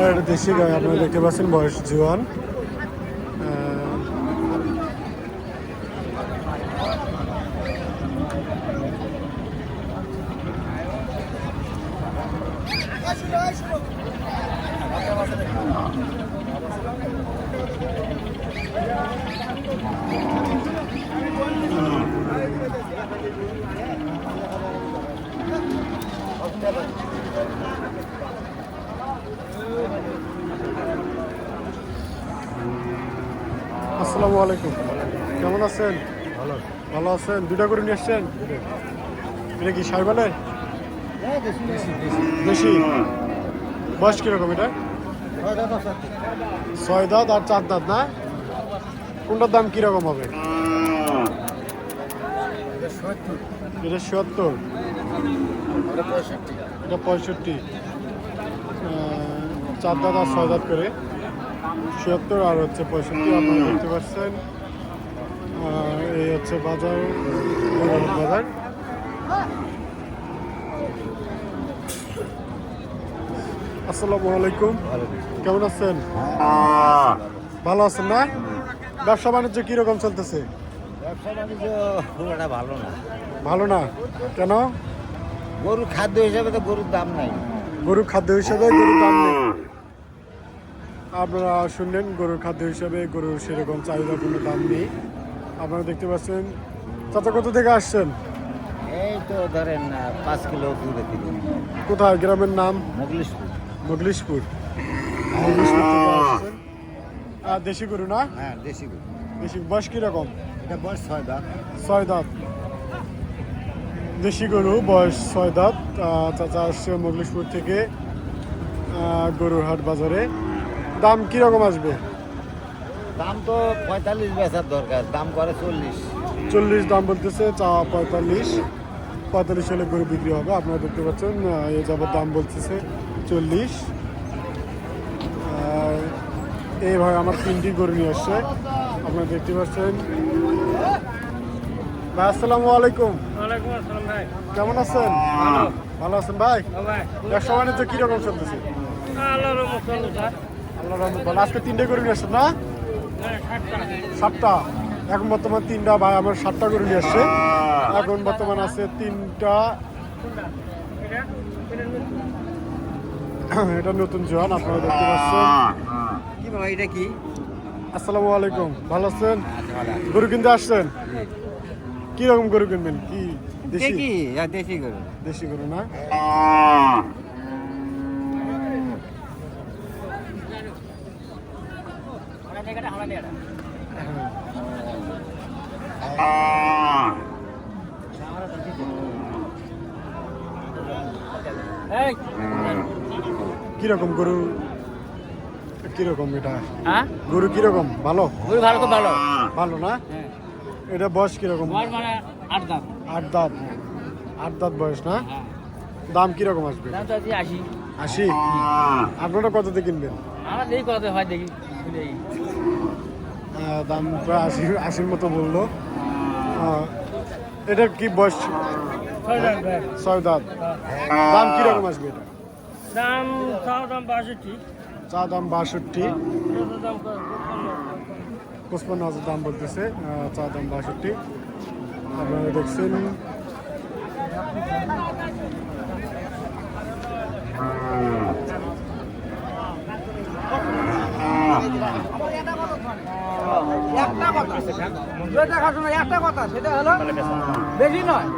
আর দেশি গাই আপনারা দেখতে পাচ্ছেন, বয়স জোয়ান। আসসালামু আলাইকুম, কেমন আছেন? ভালো আছেন? দুটা করে নিয়ে আসছেন? এটা কি সাইবালের দেশি? বয়স কিরকম এটা? 6 দাঁত আর 4 দাঁত না? কোনটার দাম কিরকম হবে? এটা 70, এটা 65। 4 দাঁত আর 6 দাঁত করে 70 আর হচ্ছে 65। আপনারা দেখতে পাচ্ছেন এই হচ্ছে বাজার, বাজার। আসসালামু আলাইকুম, কেমন আছেন? ভালো আছেন না? ব্যবসা বাণিজ্য কিরকম চলতেছে? ব্যবসা বাণিজ্য খুব একটা ভালো না। ভালো না কেন? গরুর খাদ্য হিসাবে তো গরুর দাম নাই। গরুর খাদ্য হিসাবে গরুর দাম নেই। আপনারা শুনলেন, গরুর খাদ্য হিসাবে গরুর সেরকম চাহিদা কোনো দাম নেই। আপনারা দেখতে পাচ্ছেন। চাচা কোথা থেকে আসছেন? এই তো ধরেন 5 কিলো দূরে থেকে। কোথায় গ্রামের নাম? মোগলিশপুর। মোগলিশপুর। মোগলিশপুর থেকে আসছেন। আর দেশি গরু না? হ্যাঁ, দেশি গরু। দেশি বয়স কিরকম? এটা বয়স 6 দাঁত। 6 দাঁত দেশি গরু, বয়স 6 দাঁত। চাচা আসছে মোগলিশপুর থেকে গরুর হাট বাজারে। দাম কিরকম আসবে? দাম তো 45 বেচার দরকার, দাম করে 40। 40 দাম বলতেছে, চা 45। 45 হলে গরু বিক্রি হবে। আপনারা দেখতে পাচ্ছেন এই যাবত দাম বলতেছে 40। এইভাবে আমার 3টি গরু নিয়ে আসছে, আপনারা দেখতে পাচ্ছেন। ভাই আসসালামু আলাইকুম। ওয়ালাইকুম আসসালাম ভাই, কেমন আছেন? ভালো আছেন ভাই? ভাই ব্যবসা বাণিজ্য কিরকম চলতেছে? আল্লাহর রহমত চলে স্যার। আল্লাহর রহমত ভালো। আজকে 3টে গরু নিয়ে আসছেন না? হ্যাঁ, 60 টাকা। 7টা। এখন বর্তমান 3টা। ভাই আমার 7টা গরু নিয়ে আসছে। এখন বর্তমান আছে 3টা। এটা এটা নতুন। এটা নতুন জোয়ান, আপনারা দেখতে পাচ্ছেন। কি বাবা, এটা কি? আসসালামু আলাইকুম, ভালো আছেন? গরু কিনতে আসছেন? কি রকম গরু কিনবেন? কি দেশি? কি দেশি গরু। দেশি গরু না? এই কিরকম গরু? কিরকম এটা? হ্যাঁ, গরু কিরকম? ভালো? গরু ভালো তো ভালো। ভালো না? হ্যাঁ, এটা বয়স কিরকম? বয়স মানে 8 দাম। 8 দাঁত। 8 দাঁত বয়স না? হ্যাঁ, দাম কিরকম আসবে? দাম তো আছে 80। 80। আপনারা কততে কিনবেন? আমরা দেখি কত হয়, দেখি দেখি। দাম প্রায় 80-80 মতো বললো। এটা কি বয়স? 6 দাম ভাই। 6 দাঁত। দাম কিরকম আসবে এটা? দাম চাও দাম 62। চা দাম 62। এটা দাম 55,000 দাম বলতেছে। চা দাম 62। আপনারা দেখছেন। একটা কথা, সেটা হলো বেশি নয়।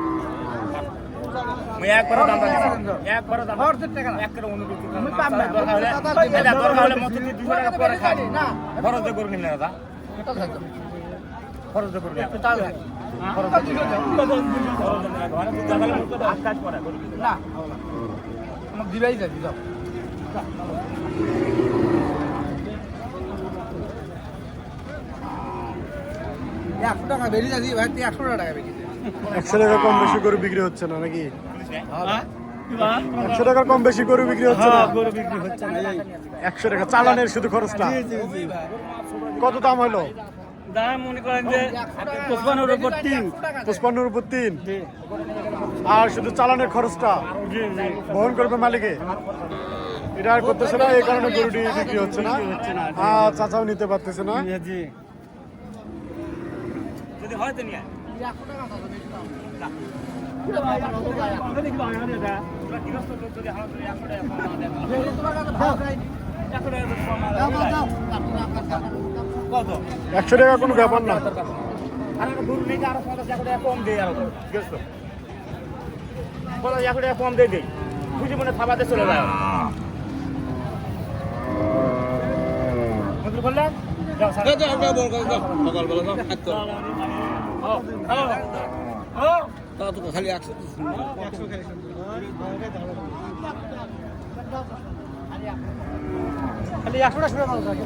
একবারে দাম দিছি, একবারে দাম। খরচের টাকা না। একবারে অনুভূতি আমি পাম না। দরকার হলে এটা দরকার হলে মত 200 টাকা পরে খাই না। খরচ দিয়ে করুন না দাদা, খরচ দিয়ে করুন না। তাহলে খরচ দিয়ে ঘরে দুধ লাগালে মত কাজ করে না, আমাকে দিবাই যাবি যাও। একশো টাকা বেরিয়ে যাবি ভাই, তুই 100 টাকা বেরিয়ে 100 টাকা কম বেশি গরু বিক্রি হচ্ছে না নাকি? 100 টাকার কম বেশি গরু বিক্রি হচ্ছে না? গরু বিক্রি হচ্ছে না। 100 টাকা চালানের শুধু খরচটা। কত দাম হলো? দাম মনে করেন যে 55 উপর 3 55 উপর 3 আর শুধু চালানোর খরচটা বহন করবে মালিকে। এটা আর করতেছে না, এই কারণে গরুটি বিক্রি হচ্ছে না। আর চাচাও নিতে পারতেছে না। জি যদি হয় তো নিয়ে কত 100 টাকা কোনো ব্যাপার না। আর গরু নেই আরো 50 টাকা কম দেই আরো গেছো 50 টাকা কম দেই বুঝি মনে খাবাতে চলে যায় কত বললেন যাও স্যার সকালবেলা যাও খাদ্য তা তো খালি 100 খালি 100 টাকা শুনে ভালো থাকে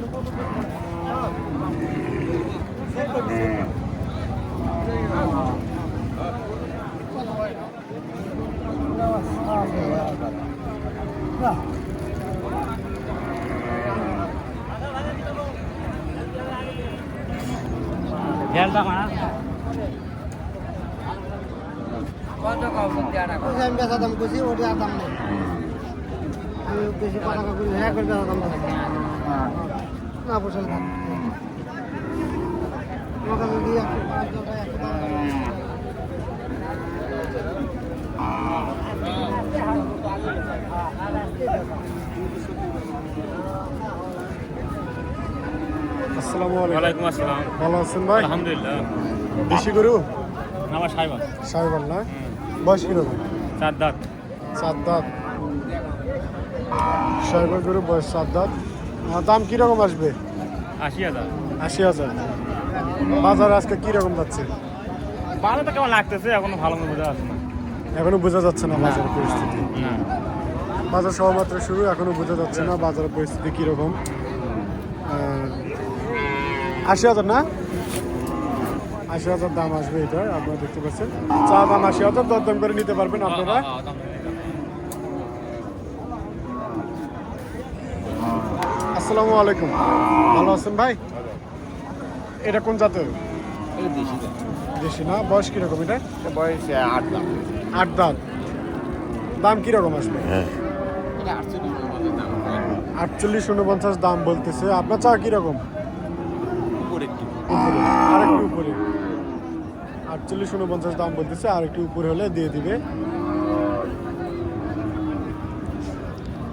আমি বেচা দাম করছি ওটা আর দাম নেই আমি বেশি টাকা করি হ্যাঁ করে বেচা দাম না পয়সা দাম আমার কাছে দিয়ে আসসালামু আলাইকুম। ওয়ালাইকুম আসসালাম ভালো আছেন ভাই? আলহামদুলিল্লাহ দেশি গরু আমার সাহেব সাহেবাল না? বয়স কিরকম? 4 দাঁত 7 দাঁত। সাহেবাল গরু বয়স 7 দাঁত। দাম কিরকম আসবে? 80,000 80,000। বাজার আজকে কিরকম যাচ্ছে? ভালো তো কেমন লাগতেছে এখনো ভালো মতো বোঝা যাচ্ছে না এখনো বোঝা যাচ্ছে না বাজারের পরিস্থিতি। না বাজার সবেমাত্র শুরু, এখনো বোঝা যাচ্ছে না বাজারের পরিস্থিতি কিরকম। 80,000 না? 80,000 দাম আসবে এটা, আপনারা দেখতে পাচ্ছেন। চা দাম 80,000, দরদাম করে নিতে পারবেন আপনারা। আসসালামু আলাইকুম। ভালো আছেন ভাই? এটা কোন জাতের? দেশি না? বয়স কিরকম এটা? বয়স 8 দাম 8 দাঁত। দাম কিরকম আসবে? 48-49 দাম বলতেছে। আপনার চা কিরকম? উপরে, আরেকটু উপরে। 48-49 দাম বলতেছে, আর একটু উপরে হলে দিয়ে দিবে।